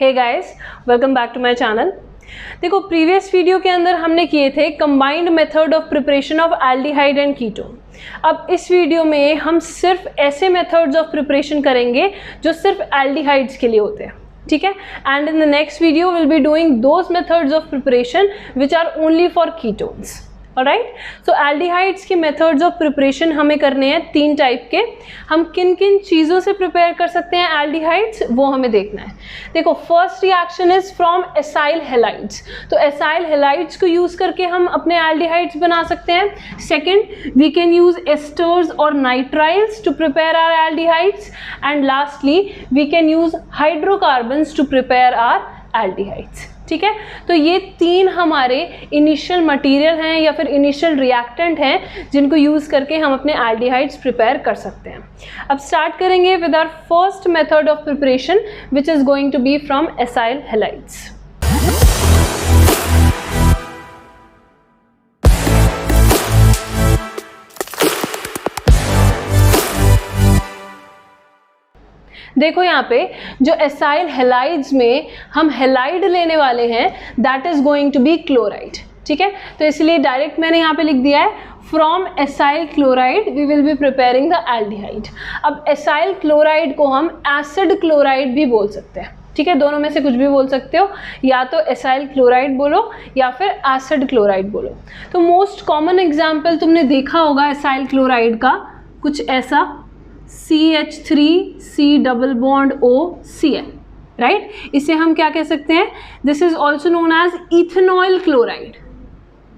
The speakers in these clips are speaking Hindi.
Hey guys, welcome back to my channel. देखो, प्रीवियस वीडियो के अंदर हमने किए थे combined method of preparation of aldehyde and ketone. अब इस वीडियो में हम सिर्फ ऐसे मेथड्स ऑफ प्रिपरेशन करेंगे जो सिर्फ एल्डिहाइड्स के लिए होते हैं, ठीक है। And in the next video will be doing those methods of preparation which are only for ketones. Alright, so aldehydes के मेथड्स ऑफ प्रिपरेशन हमें करने हैं 3 टाइप के। हम किन किन चीज़ों से प्रिपेयर कर सकते हैं एल्डिहाइड्स, वो हमें देखना है। देखो, first reaction is from acyl halides. तो एसाइल हैलाइड्स को यूज़ करके हम अपने एल्डिहाइड्स बना सकते हैं। Second, we can use esters और nitriles to prepare our aldehydes. And lastly, we can use hydrocarbons to prepare our aldehydes. ठीक है, तो ये 3 हमारे इनिशियल मटेरियल हैं या फिर इनिशियल रिएक्टेंट हैं जिनको यूज़ करके हम अपने एल्डिहाइड्स प्रिपेयर कर सकते हैं। अब स्टार्ट करेंगे with our first method of preparation which is going to be from acyl halides. देखो, यहाँ पे जो एसाइल हैलाइड्स में हम हैलाइड लेने वाले हैं that is going to be chloride. ठीक है, तो इसलिए डायरेक्ट मैंने यहाँ पे लिख दिया है from acyl chloride we will be preparing the aldehyde. अब एसाइल क्लोराइड को हम एसिड क्लोराइड भी बोल सकते हैं। ठीक है, दोनों में से कुछ भी बोल सकते हो, या तो एसाइल क्लोराइड बोलो या फिर एसिड क्लोराइड बोलो। तो मोस्ट कॉमन एग्जाम्पल तुमने देखा होगा एसाइल क्लोराइड का कुछ ऐसा, CH3C double bond OCl, right. इसे हम क्या कह सकते हैं, this is also known as ethanol chloride,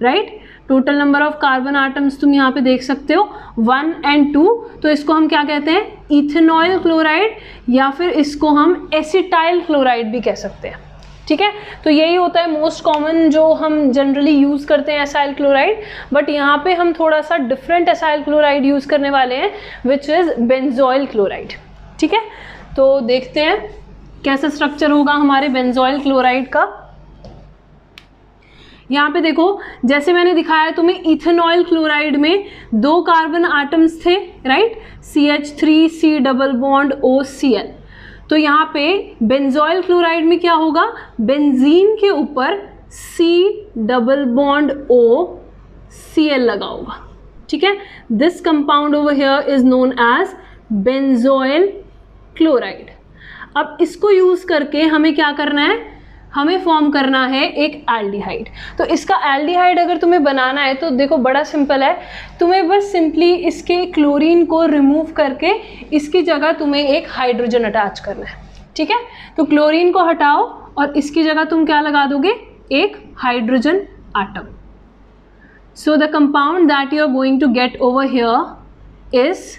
right. Total number of carbon atoms तुम यहाँ पे देख सकते हो 1 and 2, तो इसको हम क्या कहते हैं, इथेनॉल क्लोराइड, या फिर इसको हम एसिटाइल क्लोराइड भी कह सकते हैं। ठीक है, तो यही होता है मोस्ट कॉमन जो हम जनरली यूज़ करते हैं एसाइल क्लोराइड। बट यहाँ पे हम थोड़ा सा डिफरेंट एसाइल क्लोराइड यूज़ करने वाले हैं विच इज़ बेंजोइल क्लोराइड। ठीक है, तो देखते हैं कैसा स्ट्रक्चर होगा हमारे बेंजोइल क्लोराइड का। यहाँ पे देखो, जैसे मैंने दिखाया तुम्हें, इथेनॉल क्लोराइड में 2 कार्बन आटम्स थे, right, CH3C double bond OCl। तो यहाँ पे बेंजोइल क्लोराइड में क्या होगा, बेंजीन के ऊपर C डबल बॉन्ड OCl लगा होगा। ठीक है, this compound over here is known as benzoyl chloride. अब इसको यूज़ करके हमें क्या करना है, हमें फॉर्म करना है एक एल्डिहाइड। तो इसका एल्डिहाइड अगर तुम्हें बनाना है तो देखो बड़ा सिंपल है, तुम्हें बस सिंपली इसके क्लोरीन को रिमूव करके इसकी जगह तुम्हें एक हाइड्रोजन अटैच करना है। ठीक है, तो क्लोरीन को हटाओ और इसकी जगह तुम क्या लगा दोगे, एक hydrogen atom. So the compound that you are going to get over here is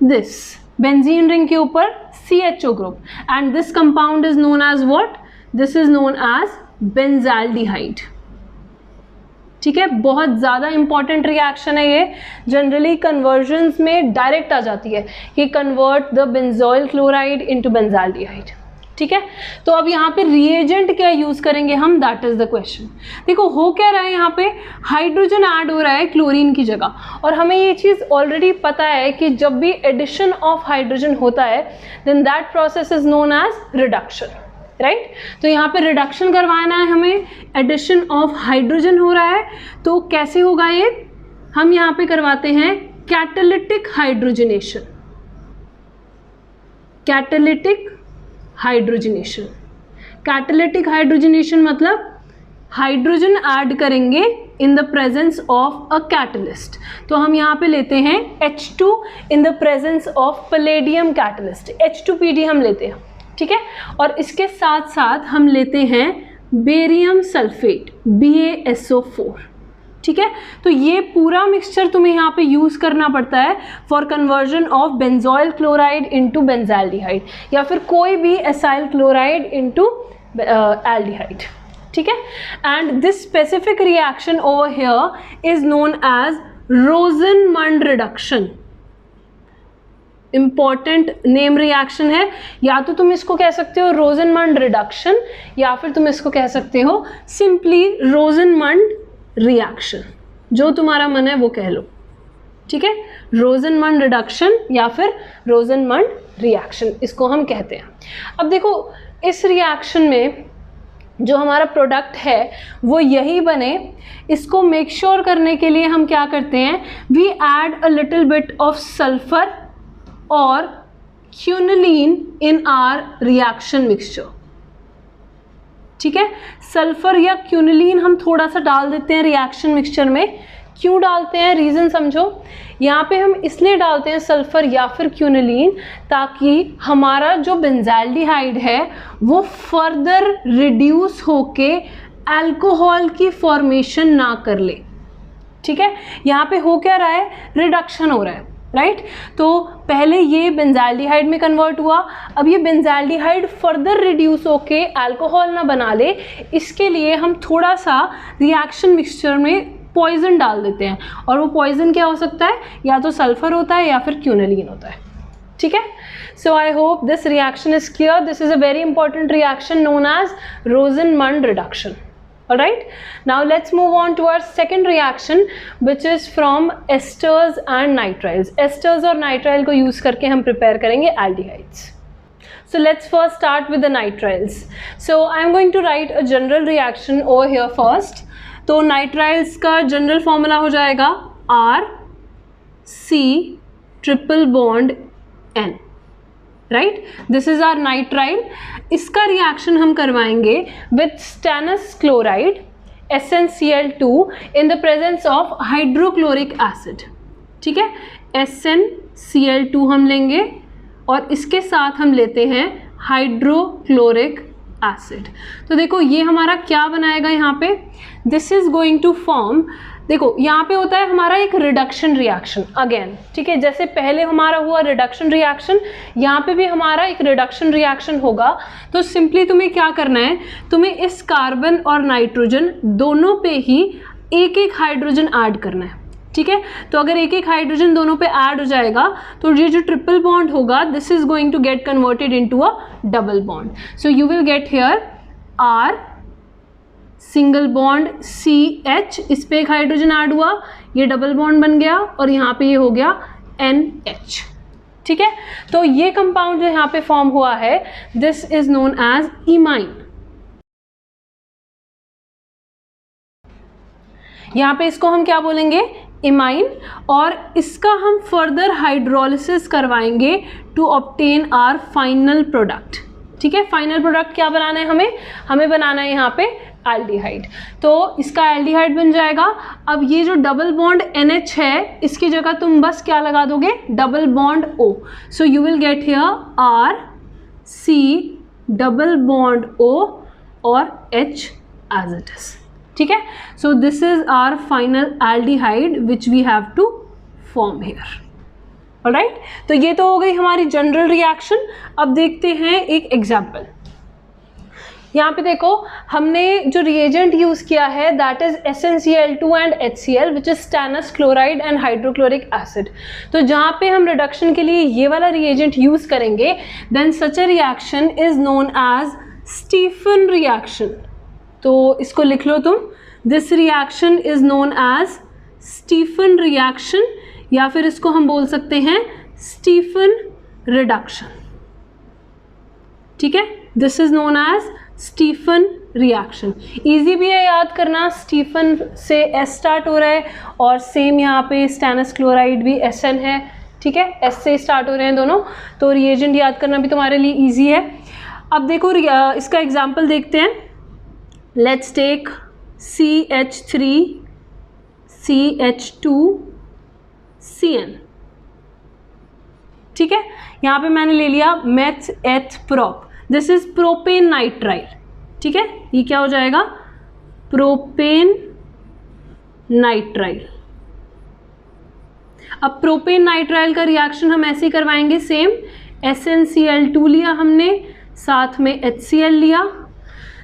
this, benzene ring के ऊपर CHO group, and this compound is known as what? This is known as benzaldehyde। ठीक है, बहुत ज़्यादा इंपॉर्टेंट रिएक्शन है ये, जनरली कन्वर्जन्स में डायरेक्ट आ जाती है कि convert the benzoyl chloride into benzaldehyde. ठीक है, तो अब यहाँ पे रिएजेंट क्या यूज़ करेंगे हम, दैट इज़ द क्वेश्चन। देखो, हो क्या रहा है, यहाँ पे हाइड्रोजन ऐड हो रहा है क्लोरीन की जगह, और हमें ये चीज़ ऑलरेडी पता है कि जब भी एडिशन ऑफ हाइड्रोजन होता है then that process is known as reduction, right. तो यहाँ पे रिडक्शन करवाना है हमें, एडिशन ऑफ हाइड्रोजन हो रहा है, तो कैसे होगा ये, हम यहाँ पे करवाते हैं catalytic hydrogenation. Catalytic hydrogenation, catalytic hydrogenation मतलब हाइड्रोजन ऐड करेंगे इन the presence of a catalyst. तो हम यहाँ पे लेते हैं H2 in the presence of palladium catalyst, H2PD हम लेते हैं। ठीक है, और इसके साथ साथ हम लेते हैं बेरियम सल्फेट BaSO4। ठीक है, तो ये पूरा मिक्सचर तुम्हें यहाँ पे यूज़ करना पड़ता है for conversion of benzoyl chloride into benzaldehyde, या फिर कोई भी एसाइल क्लोराइड इनटू एल्डिहाइड। ठीक है, and this specific reaction over here is known as Rosenmund reduction. Important name reaction है, या तो तुम इसको कह सकते हो रोजनमंड रिडक्शन, या फिर तुम इसको कह सकते हो सिंपली रोजनमंड रिएक्शन, जो तुम्हारा मन है वो कह लो। ठीक है, रोजनमंड रिडक्शन या फिर रोजनमंड रिएक्शन इसको हम कहते हैं। अब देखो, इस रिएक्शन में जो हमारा प्रोडक्ट है वो यही बने, इसको मेक श्योर करने के लिए हम क्या करते हैं, we add a little bit of sulphur और quinoline in our reaction mixture. ठीक है, सल्फर या क्यूनिलीन हम थोड़ा सा डाल देते हैं रिएक्शन मिक्सचर में। क्यों डालते हैं, रीज़न समझो। यहाँ पे हम इसलिए डालते हैं सल्फर या फिर क्यूनिलीन ताकि हमारा जो बेंजाल्डिहाइड है वो फर्दर रिड्यूस होके अल्कोहल की फॉर्मेशन ना कर ले। ठीक है, यहाँ पे हो क्या रहा है, रिडक्शन हो रहा है, राइट। तो पहले ये बेंजाल्डिहाइड में कन्वर्ट हुआ, अब ये बेंजाल्डिहाइड फर्दर रिड्यूस होके अल्कोहल ना बना ले, इसके लिए हम थोड़ा सा रिएक्शन मिक्सचर में पॉइजन डाल देते हैं। और वो पॉइजन क्या हो सकता है, या तो सल्फर होता है या फिर क्यूनिलीन होता है। ठीक है, so I hope this reaction is clear. This is a very important reaction known as Rosenmund reduction. Alright, now let's move on to our second reaction which is from esters and nitriles. Esters और nitrile को use करके हम prepare करेंगे aldehydes. So let's first start with the nitriles. So I am going to write a general reaction over here first. तो nitriles का general formula हो जाएगा R C triple bond N. Right, this is our nitrile. इसका रिएक्शन हम करवाएंगे with stannous chloride SnCl2 in the presence of hydrochloric acid. ठीक है, SnCl2 हम लेंगे और इसके साथ हम लेते हैं हाइड्रोक्लोरिक एसिड। तो देखो ये हमारा क्या बनाएगा यहाँ पे, this is going to form, देखो यहाँ पे होता है हमारा एक रिडक्शन रिएक्शन अगेन। ठीक है, जैसे पहले हमारा हुआ रिडक्शन रिएक्शन, यहाँ पे भी हमारा एक रिडक्शन रिएक्शन होगा। तो सिंपली तुम्हें क्या करना है, तुम्हें इस कार्बन और नाइट्रोजन दोनों पे ही एक एक हाइड्रोजन ऐड करना है। ठीक है, तो अगर एक एक हाइड्रोजन दोनों पे ऐड हो जाएगा तो ये जो ट्रिपल बॉन्ड होगा this is going to get converted into a double bond. So you will get here R single bond CH, इस पे एक हाइड्रोजन ऐड हुआ, ये डबल बॉन्ड बन गया और यहाँ पे ये हो गया NH। ठीक है, तो ये कंपाउंड जो यहाँ पे फॉर्म हुआ है this is known as imine. यहाँ पे इसको हम क्या बोलेंगे, इमाइन। और इसका हम फर्दर हाइड्रोलिसिस करवाएंगे to obtain our final product. ठीक है, फाइनल प्रोडक्ट क्या बनाना है, हमें बनाना है यहाँ पे एल्डिहाइड। तो इसका एल्डिहाइड बन जाएगा। अब ये जो डबल बॉन्ड NH है इसकी जगह तुम बस क्या लगा दोगे, double bond O। So you will get here R C double bond O और H एज इट इज। ठीक है, so this is our final aldehyde which we have to form here. Alright, तो ये तो हो गई हमारी जनरल रिएक्शन। अब देखते हैं एक एग्जाम्पल। यहाँ पे देखो हमने जो रिएजेंट यूज़ किया है that is SnCl2 and HCl which is stannous chloride and hydrochloric acid. तो जहाँ पे हम रिडक्शन के लिए ये वाला रिएजेंट यूज़ करेंगे then such a reaction is known as Stephen reaction. तो इसको लिख लो तुम, this reaction is known as Stephen reaction या फिर इसको हम बोल सकते हैं स्टीफन रिडक्शन। ठीक है, this is known as Stephen reaction. Easy भी है याद करना, स्टीफन से S स्टार्ट हो रहा है और सेम यहाँ पे स्टेनस क्लोराइड भी SN है। ठीक है, S से स्टार्ट हो रहे हैं दोनों, तो रिएजेंट याद करना भी तुम्हारे लिए इजी है। अब देखो इसका एग्जाम्पल देखते हैं। Let's take CH3 CH2 CN। ठीक है, यहाँ पे मैंने ले लिया meth eth prop, this is propane nitrile. ठीक है, ये क्या हो जाएगा, प्रोपेन नाइट्राइल। अब प्रोपेन नाइट्राइल का रिएक्शन हम ऐसे ही करवाएंगे, सेम SnCl2 लिया हमने, साथ में HCl लिया,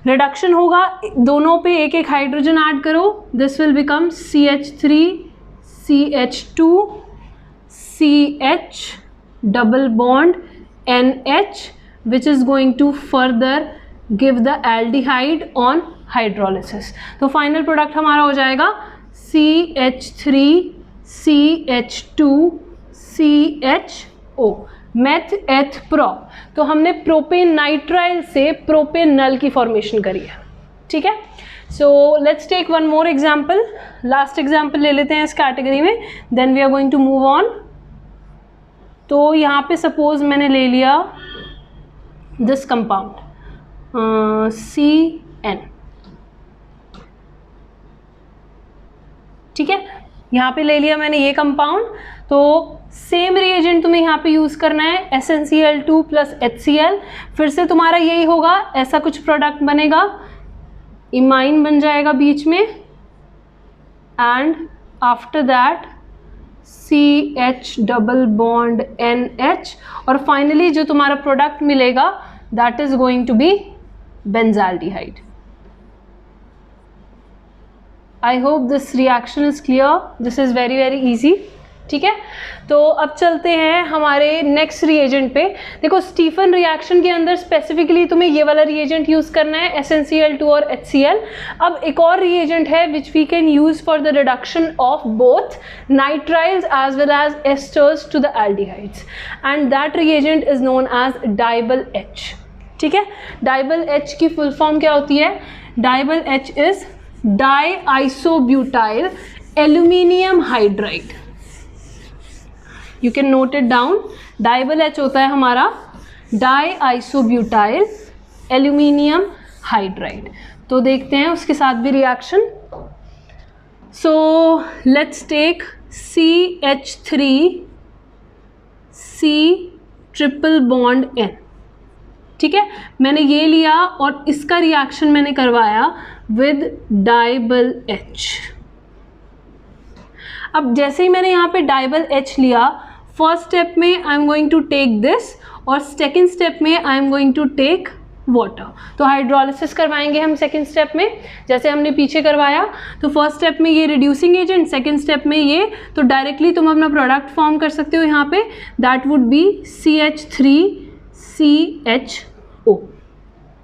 रिडक्शन होगा, दोनों पे एक एक हाइड्रोजन ऐड करो, this will become CH3 CH2 CH double bond NH which is going to further give the aldehyde on hydrolysis। तो फाइनल प्रोडक्ट हमारा हो जाएगा CH3 CH2 CHO। Meth eth prop, तो हमने प्रोपेन नाइट्राइल से प्रोपेन नल की फॉर्मेशन करी है, ठीक है। So let's take one more example, last example ले लेते हैं इस कैटेगरी में, then we are going to move on. तो यहाँ पे सपोज मैंने ले लिया दिस कंपाउंड CN, ठीक है, यहाँ पे ले लिया मैंने ये कंपाउंड। तो सेम रिएजेंट तुम्हें यहाँ पे यूज़ करना है SnCl2 प्लस HCl, फिर से तुम्हारा यही होगा, ऐसा कुछ प्रोडक्ट बनेगा, इमाइन बन जाएगा बीच में, and after that CH double bond NH, और फाइनली जो तुम्हारा प्रोडक्ट मिलेगा that is going to be benzaldehyde. I hope this reaction is clear, this is very very easy, ठीक है। तो अब चलते हैं हमारे नेक्स्ट रिएजेंट पे। देखो स्टीफन रिएक्शन के अंदर स्पेसिफिकली तुम्हें ये वाला रिएजेंट यूज़ करना है SnCl2 और HCl। अब एक और रिएजेंट है which we can use for the reduction of both nitriles as well as esters to the aldehydes, and that reagent is known as DIBAL H, ठीक है। डाइबल H की फुल फॉर्म क्या होती है? DIBAL H is die isobutyl aluminium hydride. You can note it down, DIBAL H होता है हमारा डाई आइसोब्यूटाइल एल्यूमिनियम हाइड्राइड। तो देखते हैं उसके साथ भी reaction. So let's take CH3 C triple bond N, ठीक है, मैंने ये लिया और इसका रिएक्शन मैंने करवाया विद डाइबल H। अब जैसे ही मैंने यहाँ पे डाइबल H लिया, फर्स्ट स्टेप में I am going to take this और सेकेंड स्टेप में I am going to take water. तो हाइड्रोलिसिस करवाएंगे हम सेकेंड स्टेप में, जैसे हमने पीछे करवाया। तो फर्स्ट स्टेप में ये रिड्यूसिंग एजेंट, सेकेंड स्टेप में ये, तो डायरेक्टली तुम अपना प्रोडक्ट फॉर्म कर सकते हो यहाँ पे, दैट वुड बी CH3CHO,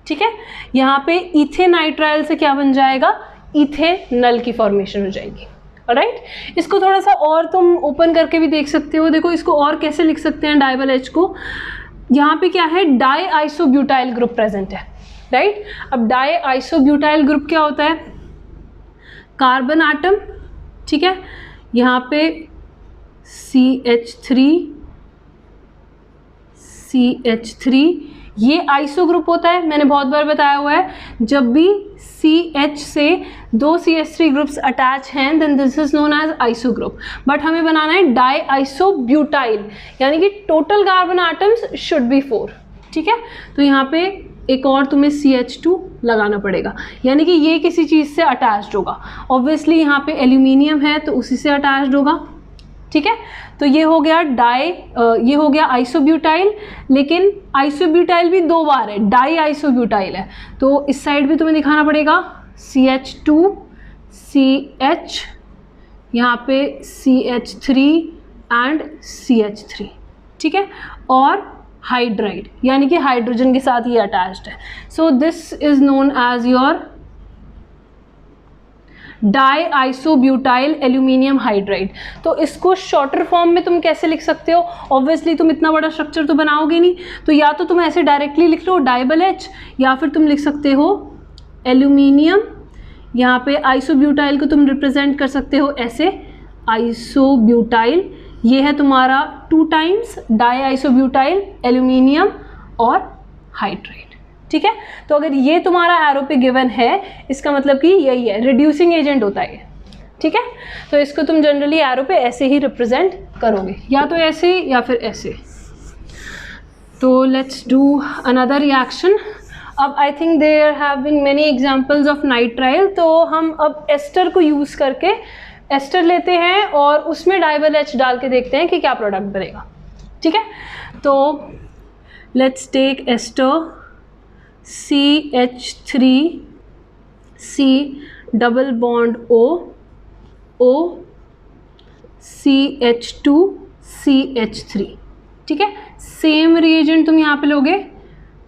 ठीक है। यहाँ पे इथेनाइट्राइल से क्या बन जाएगा? इथेनल की फॉर्मेशन हो जाएगी, राइट। इसको थोड़ा सा और तुम ओपन करके भी देख सकते हो। देखो इसको और कैसे लिख सकते हैं डाइबल H को, यहाँ पे क्या है? डाई आइसोब्यूटाइल ग्रुप प्रेजेंट है, राइट। अब डाई आइसोब्यूटाइल ग्रुप क्या होता है? कार्बन आटम, ठीक है, यहाँ पे CH3 ये आइसो ग्रुप होता है, मैंने बहुत बार बताया हुआ है, जब भी CH से दो CH3 ग्रुप्स अटैच हैं then this is known as iso group. But हमें बनाना है डाई आइसोब्यूटाइल, यानी कि total carbon atoms should be 4, ठीक है। तो यहाँ पे एक और तुम्हें CH2 लगाना पड़ेगा, यानी कि ये किसी चीज़ से अटैच्ड होगा। ऑब्वियसली यहाँ पे एल्यूमिनियम है तो उसी से अटैच्ड होगा, ठीक है। तो ये हो गया ये हो गया आइसोब्यूटाइल, लेकिन आइसोब्यूटाइल भी दो बार है, डाई आइसोब्यूटाइल है, तो इस साइड भी तुम्हें दिखाना पड़ेगा CH2CH, यहाँ पे CH3 एंड CH3, ठीक है, और हाइड्राइड यानी कि हाइड्रोजन के साथ ये अटैच्ड है। So this is known as your di isobutyl aluminium hydride. तो इसको शॉर्टर फॉर्म में तुम कैसे लिख सकते हो? ऑब्वियसली तुम इतना बड़ा स्ट्रक्चर तो बनाओगे नहीं, तो या तो तुम ऐसे डायरेक्टली लिख लो डाइबल H, या फिर तुम लिख सकते हो एल्यूमिनियम, यहाँ पे आइसोब्यूटाइल को तुम रिप्रेजेंट कर सकते हो ऐसे आइसोब्यूटाइल, ये है तुम्हारा 2 टाइम्स डाई आइसोब्यूटाइल एल्यूमिनियम और हाइड्राइड, ठीक है। तो अगर ये तुम्हारा एरो पे गिवन है, इसका मतलब कि यही है, रिड्यूसिंग एजेंट होता है, ठीक है। तो इसको तुम जनरली एरो पे ऐसे ही रिप्रेजेंट करोगे, या तो ऐसे या फिर ऐसे। तो लेट्स डू अनदर रिएक्शन। अब I think there have been many examples of nitrile, तो हम अब एस्टर को यूज़ करके एस्टर लेते हैं और उसमें डाइबल H डाल के देखते हैं कि क्या प्रोडक्ट बनेगा, ठीक है। तो let's take ester CH3C double bond O CH2CH3, ठीक है। सेम रिएजेंट तुम यहाँ पे लोगे,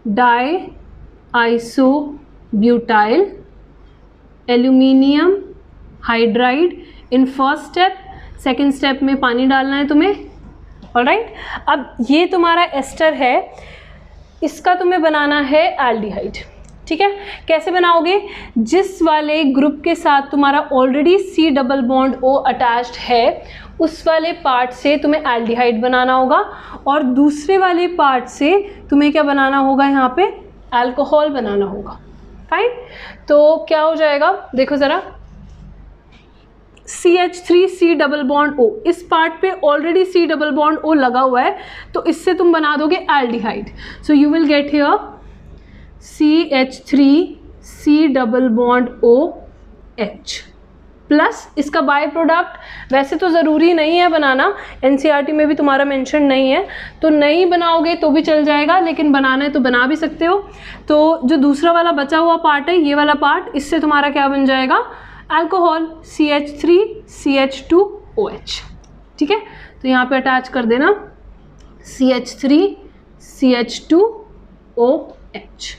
die isobutyl aluminium hydride in first step, second step में पानी डालना है तुम्हें, ऑलराइट, अब ये तुम्हारा एस्टर है, इसका तुम्हें बनाना है एल्डिहाइड। ठीक है, कैसे बनाओगे? जिस वाले ग्रुप के साथ तुम्हारा already C double bond O attached है उस वाले पार्ट से तुम्हें एल्डिहाइड बनाना होगा, और दूसरे वाले पार्ट से तुम्हें क्या बनाना होगा? यहाँ पे अल्कोहल बनाना होगा। फाइन, तो क्या हो जाएगा देखो ज़रा, CH3C डबल बॉन्ड O, इस पार्ट पे already C double bond O लगा हुआ है, तो इससे तुम बना दोगे aldehyde. So you will get here CH3C double bond OH plus इसका बाय प्रोडक्ट, वैसे तो ज़रूरी नहीं है बनाना, NCERT में भी तुम्हारा मेंशन नहीं है, तो नहीं बनाओगे तो भी चल जाएगा, लेकिन बनाना है तो बना भी सकते हो। तो जो दूसरा वाला बचा हुआ पार्ट है, ये वाला पार्ट, इससे तुम्हारा क्या बन जाएगा? Alcohol, CH3CH2OH। ठीक है, तो यहाँ पे अटैच कर देना CH3CH2OH।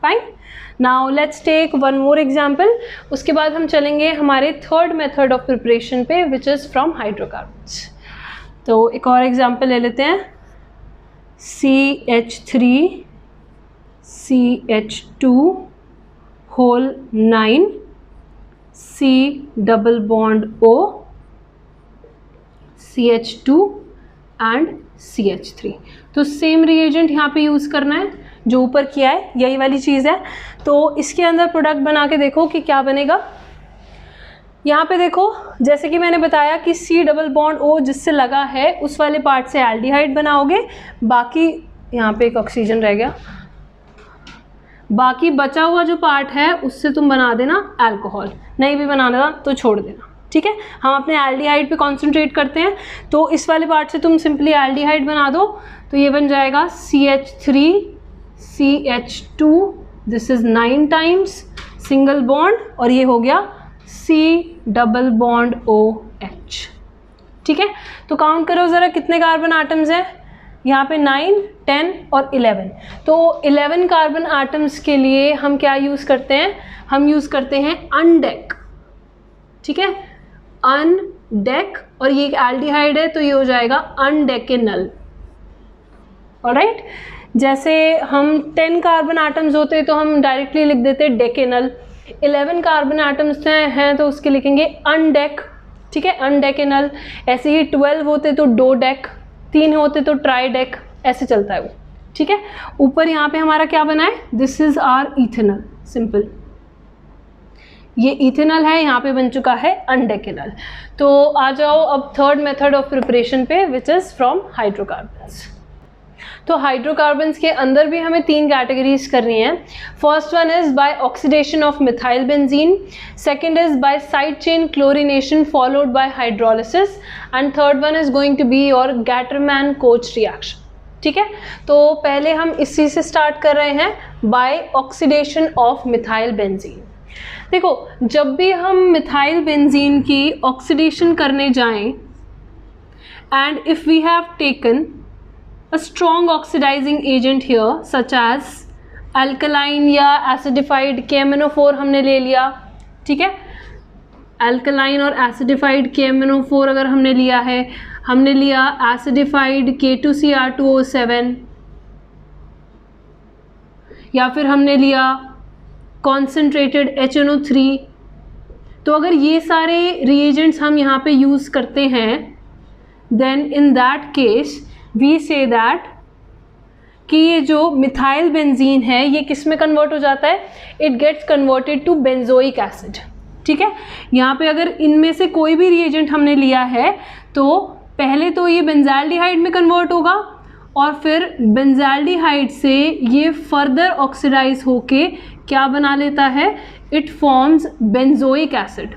Fine, now let's take one more example, उसके बाद हम चलेंगे हमारे थर्ड मेथड ऑफ प्रिपरेशन पे, विच इज़ फ्रॉम हाइड्रोकार्बन्स। तो एक और एग्जाम्पल ले लेते हैं, CH3CH2 C double bond O CH2 and CH3। तो सेम रिएजेंट यहाँ पे यूज़ करना है जो ऊपर किया है, यही वाली चीज़ है। तो इसके अंदर प्रोडक्ट बना के देखो कि क्या बनेगा। यहाँ पे देखो, जैसे कि मैंने बताया कि C डबल बॉन्ड O जिससे लगा है उस वाले पार्ट से एल्डिहाइड बनाओगे, बाकी यहाँ पे एक ऑक्सीजन रह गया, बाकी बचा हुआ जो पार्ट है उससे तुम बना देना अल्कोहल, नहीं भी बनाना तो छोड़ देना। ठीक है, हम अपने एल्डिहाइड पे कॉन्सेंट्रेट करते हैं, तो इस वाले पार्ट से तुम सिंपली एल्डिहाइड बना दो, तो ये बन जाएगा CH3CH2, this is 9 times single bond, और ये हो गया C डबल बॉन्ड OH। ठीक है, तो काउंट करो ज़रा कितने कार्बन आटम्स हैं यहाँ पे, 9, 10 और 11। तो 11 कार्बन आटम्स के लिए हम क्या यूज़ करते हैं? हम यूज़ करते हैं अनडेक। ठीक है, अनडेक, और ये एक एल्डिहाइड है तो ये हो जाएगा अनडेकेनल। ऑलराइट, जैसे हम 10 कार्बन आटम्स होते तो हम डायरेक्टली लिख देते डेकेनल, 11 कार्बन आटम्स हैं तो उसके लिखेंगे अनडेक। ठीक है, अनडेकेनल। ऐसे ही 12 होते तो डोडेक, 3 होते तो ट्राइडेक, ऐसे चलता है वो। ठीक है, ऊपर यहाँ पे हमारा क्या बना है? This is our ethanal, simple, ये इथेनल है, यहाँ पे बन चुका है अनडेकेनल। तो आ जाओ अब थर्ड मेथड ऑफ प्रिपरेशन पे, विच इज़ फ्रॉम हाइड्रोकार्बन्स। तो हाइड्रोकार्बन्स के अंदर भी हमें 3 कैटेगरीज करनी है। First one is by oxidation of methyl benzene, second is by side chain chlorination followed by hydrolysis, and third one is going to be your Gattermann Koch reaction. ठीक है, तो पहले हम इसी से स्टार्ट कर रहे हैं, by oxidation of methyl benzene. देखो, जब भी हम मिथाइल बेंजीन की ऑक्सीडेशन करने जाएं, and if we have taken a strong oxidizing agent here such as alkaline या acidified KMnO4 हमने ले लिया। ठीक है, alkaline और acidified KMnO4 अगर हमने लिया है, हमने लिया acidified K2Cr2O7, या फिर हमने लिया concentrated HNO3, तो अगर ये सारे reagents हम यहाँ पे यूज़ करते हैं, then in that case we say that कि ये जो मिथाइल बेंजीन है ये किस में कन्वर्ट हो जाता है? It gets converted to benzoic acid. ठीक है, यहाँ पे अगर इनमें से कोई भी रिएजेंट हमने लिया है तो पहले तो ये बेंजाल्डिहाइड में कन्वर्ट होगा, और फिर बेंजाल्डिहाइड से ये फर्दर ऑक्सीडाइज होके क्या बना लेता है? It forms benzoic acid.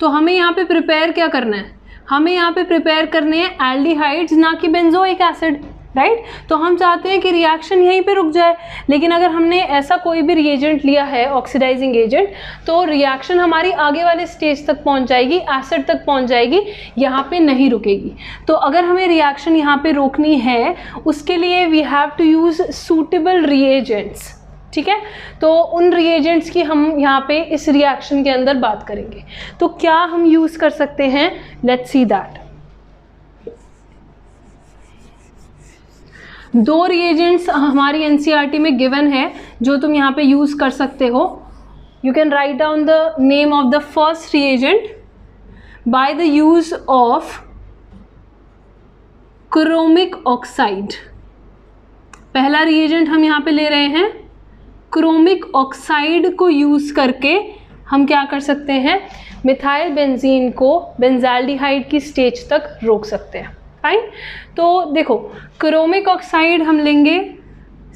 तो हमें यहाँ पे प्रिपेयर क्या करना है? हमें यहाँ पे प्रिपेयर करने हैं एल्डिहाइड्स, ना कि बेंजोइक एसिड, राइट। तो हम चाहते हैं कि रिएक्शन यहीं पे रुक जाए, लेकिन अगर हमने ऐसा कोई भी रिएजेंट लिया है ऑक्सीडाइजिंग एजेंट, तो रिएक्शन हमारी आगे वाले स्टेज तक पहुँच जाएगी, एसिड तक पहुँच जाएगी, यहाँ पे नहीं रुकेगी। तो अगर हमें रिएक्शन यहाँ पे रोकनी है, उसके लिए we have to use suitable reagents. ठीक है। तो उन रिएजेंट्स की हम यहाँ पे इस रिएक्शन के अंदर बात करेंगे। तो क्या हम यूज़ कर सकते हैं, लेट्स सी दैट। दो रिएजेंट्स हमारी एनसीईआरटी में गिवन है जो तुम यहाँ पे यूज़ कर सकते हो। You can write down the name of the first reagent by the use of chromic oxide. पहला रिएजेंट हम यहाँ पे ले रहे हैं, क्रोमिक ऑक्साइड को यूज़ करके हम क्या कर सकते हैं, मिथाइल बेंजीन को बेंजाल्डिहाइड की स्टेज तक रोक सकते हैं। फाइन। तो देखो क्रोमिक ऑक्साइड हम लेंगे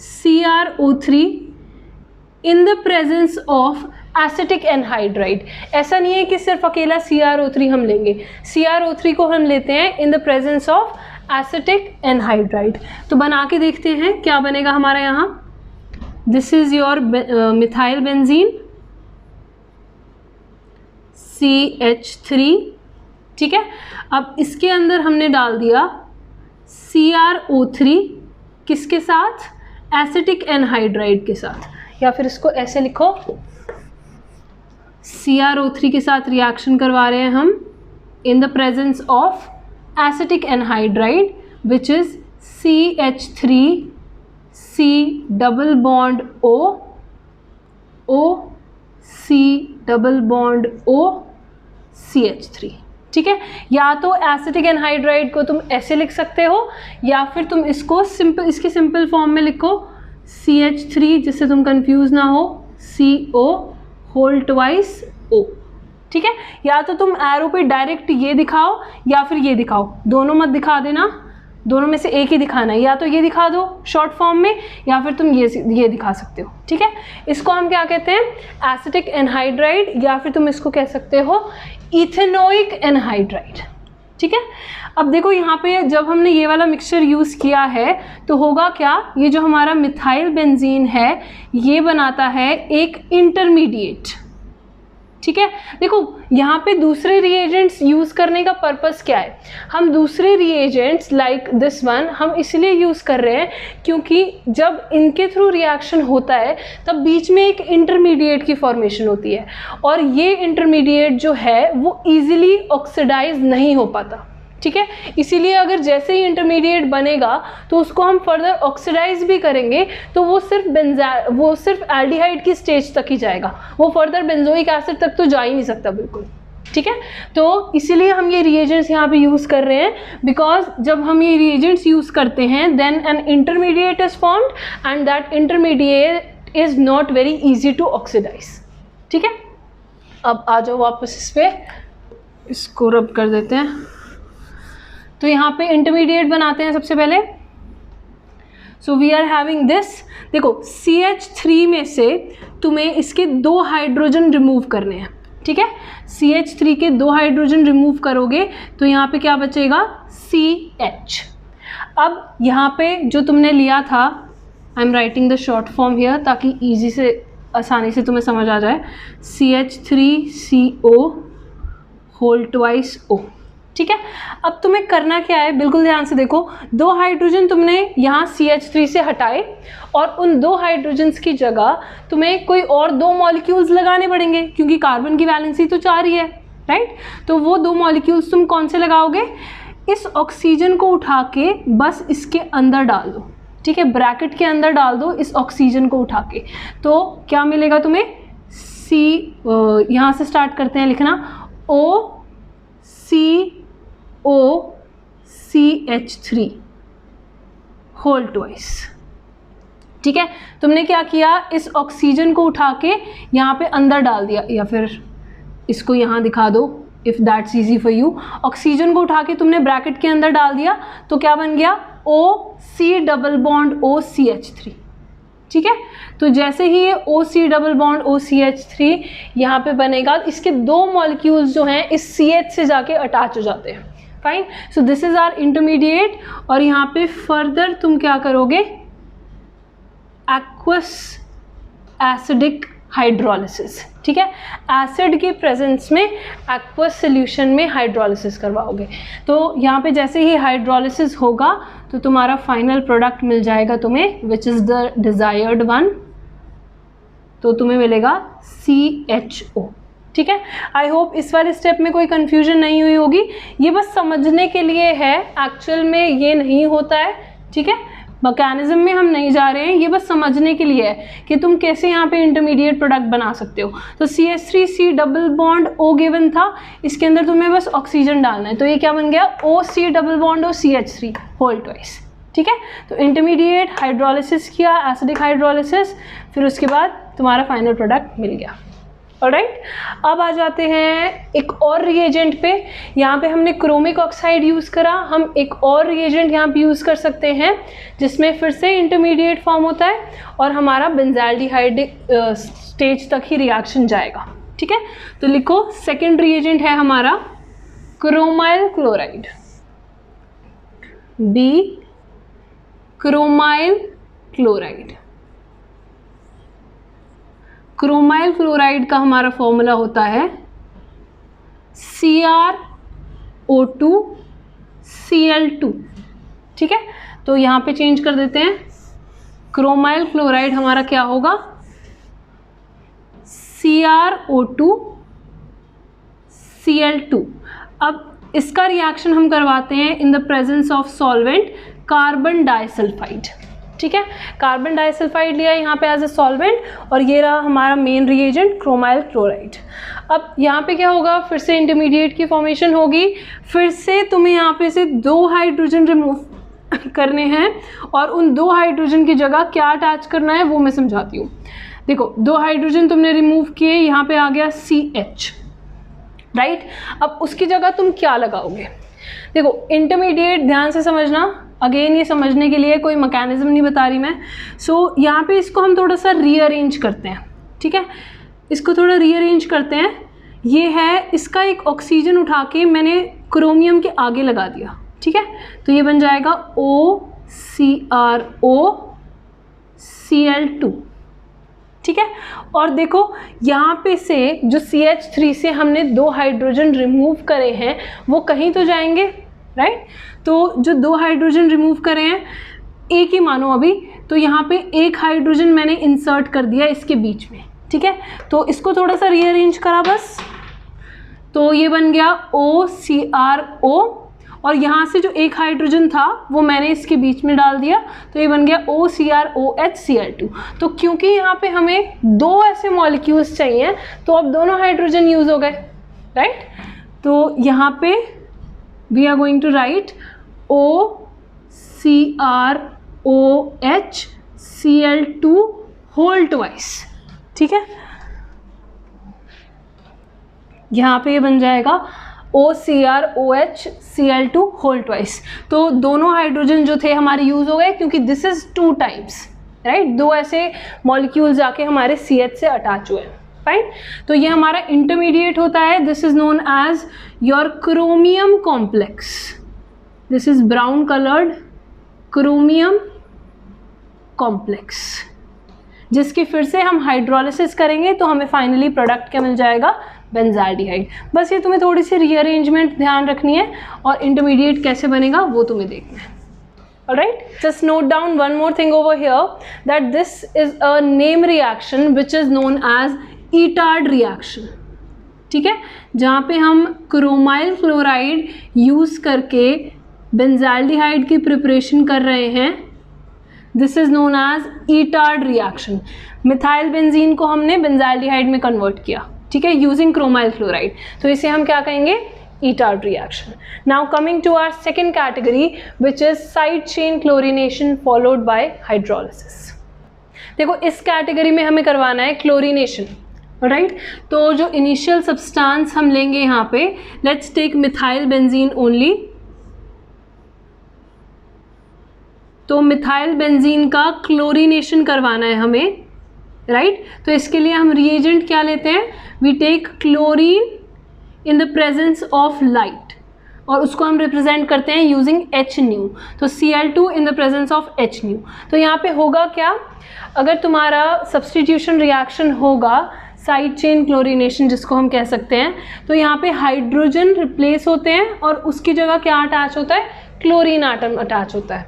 CrO3 in the presence of acetic anhydride. ऐसा नहीं है कि सिर्फ अकेला CrO3 हम लेंगे, CrO3 को हम लेते हैं इन the presence of acetic anhydride. तो बना के देखते हैं क्या बनेगा हमारा यहाँ। This is your methyl benzene CH3, ठीक है। अब इसके अंदर हमने डाल दिया CrO3 किसके साथ, एसिटिक एनहाइड्राइड के साथ, या फिर इसको ऐसे लिखो CrO3 के साथ रिएक्शन करवा रहे हैं हम इन the presence of acetic anhydride which is CH3 C double bond O O C double bond O CH3, ठीक है। या तो एसिटिक एनहाइड्राइड को तुम ऐसे लिख सकते हो या फिर तुम इसको सिंपल, इसके सिंपल फॉर्म में लिखो CH3, जिससे तुम कंफ्यूज ना हो, CO होल ट्वाइस O, ठीक है। या तो तुम एरो पे डायरेक्ट ये दिखाओ या फिर ये दिखाओ, दोनों मत दिखा देना, दोनों में से एक ही दिखाना है। या तो ये दिखा दो शॉर्ट फॉर्म में या फिर तुम ये दिखा सकते हो, ठीक है। इसको हम क्या कहते हैं, एसिटिक एनहाइड्राइड, या फिर तुम इसको कह सकते हो इथेनोइक एनहाइड्राइड, ठीक है। अब देखो यहाँ पे जब हमने ये वाला मिक्सचर यूज़ किया है तो होगा क्या, ये जो हमारा मिथाइल बेंजीन है ये बनाता है एक इंटरमीडिएट, ठीक है। देखो यहाँ पे दूसरे रिएजेंट्स यूज़ करने का पर्पस क्या है, हम दूसरे रिएजेंट्स लाइक दिस वन हम इसलिए यूज़ कर रहे हैं क्योंकि जब इनके थ्रू रिएक्शन होता है तब बीच में एक इंटरमीडिएट की फॉर्मेशन होती है और ये इंटरमीडिएट जो है वो ईजिली ऑक्सीडाइज नहीं हो पाता, ठीक है। इसीलिए अगर जैसे ही इंटरमीडिएट बनेगा तो उसको हम फर्दर ऑक्सीडाइज भी करेंगे तो वो सिर्फ एल्डिहाइड की स्टेज तक ही जाएगा, वो फर्दर बेंजोइक एसिड तक तो जा ही नहीं सकता बिल्कुल, ठीक है। तो इसीलिए हम ये रिएजेंट्स यहाँ पे यूज़ कर रहे हैं, बिकॉज जब हम ये रिएजेंट्स यूज़ करते हैं then an intermediate is formed and that intermediate is not very easy to oxidise, ठीक है। अब आ जाओ वापस इस पर, इसको रब कर देते हैं। तो यहाँ पे इंटरमीडिएट बनाते हैं सबसे पहले। So we are having this, देखो CH3 में से तुम्हें इसके 2 हाइड्रोजन रिमूव करने हैं, ठीक है। CH3 के 2 हाइड्रोजन रिमूव करोगे तो यहाँ पे क्या बचेगा, CH। अब यहाँ पे जो तुमने लिया था, I am writing the short form here ताकि ईजी से आसानी से तुम्हें समझ आ जाए, CH3CO होल ट्वाइस O, ठीक है। अब तुम्हें करना क्या है, बिल्कुल ध्यान से देखो, 2 हाइड्रोजन तुमने यहाँ CH3 से हटाए और उन 2 हाइड्रोजन्स की जगह तुम्हें कोई और 2 मॉलिक्यूल्स लगाने पड़ेंगे क्योंकि कार्बन की वैलेंसी तो 4 ही है, राइट। तो वो 2 मॉलिक्यूल्स तुम कौन से लगाओगे, इस ऑक्सीजन को उठा के बस इसके अंदर डाल दो, ठीक है, ब्रैकेट के अंदर डाल दो इस ऑक्सीजन को उठा के। तो क्या मिलेगा तुम्हें, यहाँ से स्टार्ट करते हैं लिखना, OCOCH3 होल ट्वाइस, ठीक है। तुमने क्या किया, इस ऑक्सीजन को उठा के यहाँ पे अंदर डाल दिया, या फिर इसको यहाँ दिखा दो if that's easy for you. Oxygen को उठा के तुमने ब्रैकेट के अंदर डाल दिया तो क्या बन गया, OC डबल बॉन्ड OCH3, ठीक है। तो जैसे ही ये OC डबल बॉन्ड OCH3 यहाँ पे बनेगा, इसके 2 मॉलिक्यूल्स जो हैं इस CH से जाके अटैच हो जाते हैं, fine. So this is our intermediate. और यहाँ पे फर्दर तुम क्या करोगे, एक्वस एसिडिक हाइड्रोलिसिस, ठीक है। एसिड के प्रेजेंस में एक्वस सॉल्यूशन में हाइड्रोलिसिस करवाओगे। तो यहाँ पे जैसे ही हाइड्रोलिसिस होगा तो तुम्हारा फाइनल प्रोडक्ट मिल जाएगा तुम्हें, which is the desired one, तो तुम्हें मिलेगा CHO। ठीक है, आई होप इस वाले स्टेप में कोई कंफ्यूजन नहीं हुई होगी। ये बस समझने के लिए है, एक्चुअल में ये नहीं होता है। ठीक है, मैकेनिज्म में हम नहीं जा रहे हैं, ये बस समझने के लिए है कि तुम कैसे यहाँ पे इंटरमीडिएट प्रोडक्ट बना सकते हो। तो CH3C double bond O given था, इसके अंदर तुम्हें बस ऑक्सीजन डालना है, तो ये क्या बन गया OC double bond O CH3 whole twice. ठीक है, तो इंटरमीडिएट हाइड्रोलिसिस किया, एसिडिक हाइड्रोलिसिस, फिर उसके बाद तुम्हारा फाइनल प्रोडक्ट मिल गया। ऑलराइट, अब आ जाते हैं एक और रिएजेंट पे। यहाँ पे हमने क्रोमिक ऑक्साइड यूज़ करा, हम एक और रिएजेंट यहाँ पे यूज़ कर सकते हैं जिसमें फिर से इंटरमीडिएट फॉर्म होता है और हमारा बेंजाल्डिहाइड स्टेज तक ही रिएक्शन जाएगा। ठीक है, तो लिखो सेकेंड रिएजेंट है हमारा chromyl chloride, B chromyl chloride. Chromyl chloride का हमारा फॉर्मूला होता है CrO2Cl2। ठीक है, तो यहाँ पे चेंज कर देते हैं, क्रोमाइल क्लोराइड हमारा क्या होगा CrO2Cl2। अब इसका रिएक्शन हम करवाते हैं इन the presence of solvent carbon disulphide. ठीक है, कार्बन डाइसल्फाइड लिया यहाँ पे एज ए सॉल्वेंट और ये रहा हमारा मेन रिएजेंट क्रोमाइल क्लोराइड। अब यहाँ पे क्या होगा, फिर से इंटरमीडिएट की फॉर्मेशन होगी, फिर से तुम्हें यहाँ पे से 2 हाइड्रोजन रिमूव करने हैं और उन 2 हाइड्रोजन की जगह क्या अटैच करना है वो मैं समझाती हूँ। देखो 2 हाइड्रोजन तुमने रिमूव किए, यहाँ पे आ गया CH, राइट। अब उसकी जगह तुम क्या लगाओगे, देखो इंटरमीडिएट ध्यान से समझना, अगेन ये समझने के लिए कोई मैकेनिज्म नहीं बता रही मैं। सो यहाँ पे इसको हम थोड़ा सा रीअरेंज करते हैं। ठीक है, इसको थोड़ा रीअरेंज करते हैं। ये है इसका एक ऑक्सीजन उठा के मैंने क्रोमियम के आगे लगा दिया। ठीक है, तो ये बन जाएगा OCrOCl2। ठीक है, और देखो यहाँ पे से जो CH3 से हमने 2 हाइड्रोजन रिमूव करे हैं वो कहीं तो जाएंगे, राइट। तो जो 2 हाइड्रोजन रिमूव करे हैं, एक ही मानो अभी, तो यहाँ पे 1 हाइड्रोजन मैंने इंसर्ट कर दिया इसके बीच में। ठीक है, तो इसको थोड़ा सा रीअरेंज करा बस, तो ये बन गया OCrO और यहाँ से जो 1 हाइड्रोजन था वो मैंने इसके बीच में डाल दिया, तो ये बन गया OCrOHCl2। तो क्योंकि यहाँ पे हमें 2 ऐसे मॉलिक्यूल्स चाहिए तो अब दोनों हाइड्रोजन यूज़ हो गए, राइट। तो यहाँ पे we are going to write OCrOHCl2 whole twice. ठीक है, यहाँ पे ये बन जाएगा OCrOHCl2 होल ट्वाइस। तो दोनों हाइड्रोजन जो थे हमारे यूज़ हो गए क्योंकि दिस इज़ 2 टाइम्स, राइट। 2 ऐसे मॉलिक्यूल जाके हमारे CH से अटैच हुए, फाइन। तो ये हमारा इंटरमीडिएट होता है, this is known as your chromium complex. This is brown coloured chromium complex, जिसकी फिर से हम हाइड्रोलिसिस करेंगे तो हमें फाइनली प्रोडक्ट क्या मिल जाएगा, बेंजाल्डिहाइड। बस ये तुम्हें थोड़ी सी रीअरेंजमेंट ध्यान रखनी है और इंटरमीडिएट कैसे बनेगा वो तुम्हें देखना है। Alright, just note down one more thing over here, that this is a name reaction which is known as Etard reaction. ठीक है, जहाँ पे हम क्रोमाइल क्लोराइड यूज़ करके बेंजाल्डिहाइड की प्रिपरेशन कर रहे हैं, this is known as Etard reaction. Methyl benzene को हमने बेंजाल्डिहाइड में कन्वर्ट किया, ठीक है, यूजिंग क्रोमाइल क्लोराइड, तो इसे हम क्या कहेंगे, Etard reaction. Now coming to our second category which is side chain chlorination followed by hydrolysis. देखो इस कैटेगरी में हमें करवाना है क्लोरीनेशन, राइट। तो जो इनिशियल सब्सटेंस हम लेंगे यहाँ पे, let's take methyl benzene only. तो मिथाइल बेंजीन का क्लोरीनेशन करवाना है हमें, राइट। तो इसके लिए हम रिएजेंट क्या लेते हैं, we take chlorine in the presence of light और उसको हम रिप्रेजेंट करते हैं यूजिंग HNu। तो Cl2 in the presence of HNu। तो यहाँ पे होगा क्या, अगर तुम्हारा सब्सटीट्यूशन रिएक्शन होगा साइड चेन क्लोरीनेशन जिसको हम कह सकते हैं, तो यहाँ पे हाइड्रोजन रिप्लेस होते हैं और उसकी जगह क्या अटैच होता है, क्लोरीन आटम अटैच होता है,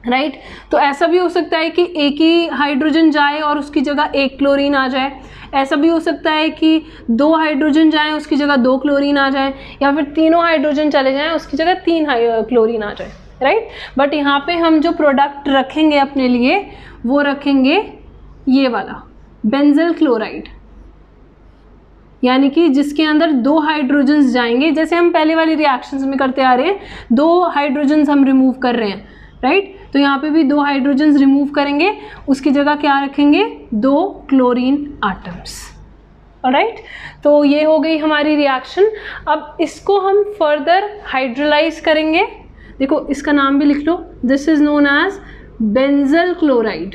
राइट तो ऐसा भी हो सकता है कि एक ही हाइड्रोजन जाए और उसकी जगह एक क्लोरीन आ जाए, ऐसा भी हो सकता है कि 2 हाइड्रोजन जाएं उसकी जगह 2 क्लोरीन आ जाए, या फिर तीनों हाइड्रोजन चले जाएं उसकी जगह 3 क्लोरीन आ जाए, राइट। बट यहाँ पे हम जो प्रोडक्ट रखेंगे अपने लिए वो रखेंगे ये वाला बेंजल क्लोराइड, यानी कि जिसके अंदर 2 हाइड्रोजन्स जाएंगे, जैसे हम पहले वाली रिएक्शंस में करते आ रहे हैं, 2 हाइड्रोजन्स हम रिमूव कर रहे हैं, राइट तो यहाँ पे भी 2 हाइड्रोजन्स रिमूव करेंगे, उसकी जगह क्या रखेंगे 2 क्लोरीन आटम्स, ऑलराइट। तो ये हो गई हमारी रिएक्शन। अब इसको हम फर्दर हाइड्रोलाइज करेंगे, देखो इसका नाम भी लिख लो, this is known as benzal chloride.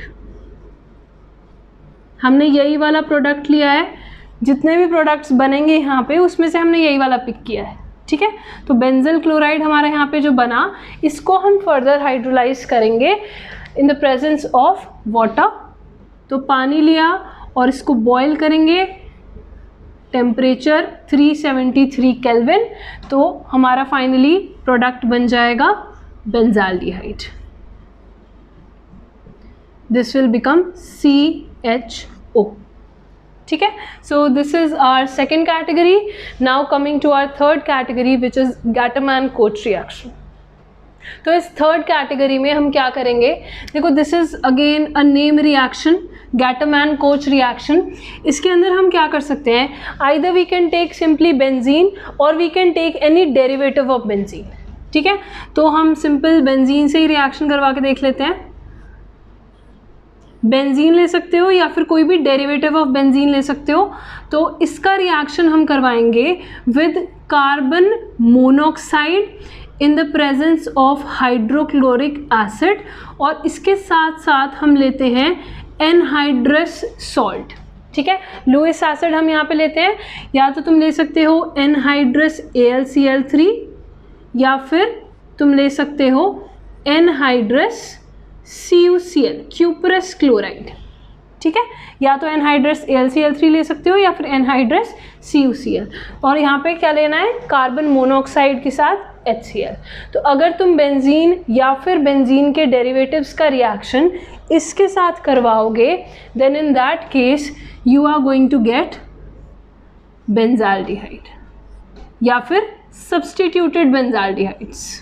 हमने यही वाला प्रोडक्ट लिया है, जितने भी प्रोडक्ट्स बनेंगे यहाँ पे उसमें से हमने यही वाला पिक किया है, ठीक है। तो बेंजल क्लोराइड हमारा यहाँ पे जो बना, इसको हम फर्दर हाइड्रोलाइज करेंगे इन द प्रेजेंस ऑफ वाटर। तो पानी लिया और इसको बॉयल करेंगे, टेम्परेचर 373 केल्विन, तो हमारा फाइनली प्रोडक्ट बन जाएगा benzaldehyde. This will become CHO, ठीक है। So this is our second category. Now coming to our third category which is Gattermann Koch reaction. तो इस थर्ड कैटेगरी में हम क्या करेंगे, देखो this is again a name reaction, Gattermann Koch reaction. इसके अंदर हम क्या कर सकते हैं, either we can take simply benzene और we can take any derivative of benzene, ठीक है। तो हम सिंपल बेंजीन से ही रिएक्शन करवा के देख लेते हैं। बेंजीन ले सकते हो या फिर कोई भी डेरिवेटिव ऑफ बेंजीन ले सकते हो। तो इसका रिएक्शन हम करवाएंगे with carbon monoxide in the presence of hydrochloric acid, और इसके साथ साथ हम लेते हैं एनहाइड्रस सॉल्ट, ठीक है। लुईस एसिड हम यहाँ पे लेते हैं, या तो तुम ले सकते हो एनहाइड्रस AlCl3 या फिर तुम ले सकते हो एनहाइड्रस CuCl क्यूपरस क्लोराइड, ठीक है। या तो एनहाइड्रस AlCl3 ले सकते हो या फिर एनहाइड्रस CuCl, और यहाँ पे क्या लेना है, कार्बन मोनोऑक्साइड के साथ HCl। तो अगर तुम बेंजीन या फिर बेंजीन के डेरिवेटिव्स का रिएक्शन इसके साथ करवाओगे, then in that case you are going to get benzaldehyde या फिर सब्सटीट्यूटेड बेंजाल्डिहाइड्स।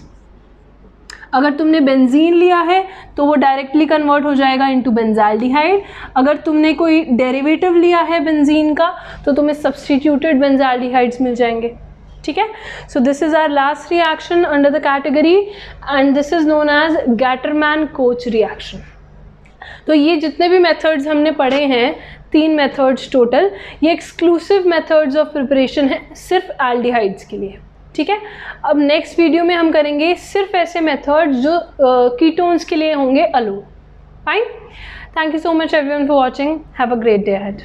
अगर तुमने बेंजीन लिया है तो वो डायरेक्टली कन्वर्ट हो जाएगा इनटू बेंजाल्डिहाइड। अगर तुमने कोई डेरिवेटिव लिया है बेंजीन का तो तुम्हें सब्सटीट्यूटेड बेंजाल्डिहाइड्स मिल जाएंगे, ठीक है। So this is our last reaction under the category and this is known as Gattermann Koch reaction. तो ये जितने भी मेथड्स हमने पढ़े हैं, 3 मेथड्स टोटल, ये एक्सक्लूसिव मेथड्स ऑफ प्रिपरेशन है सिर्फ एल्डिहाइड्स के लिए, ठीक है। अब नेक्स्ट वीडियो में हम करेंगे सिर्फ ऐसे मेथड्स जो कीटोन्स के लिए होंगे alone. Fine, thank you so much everyone for watching, have a great day ahead.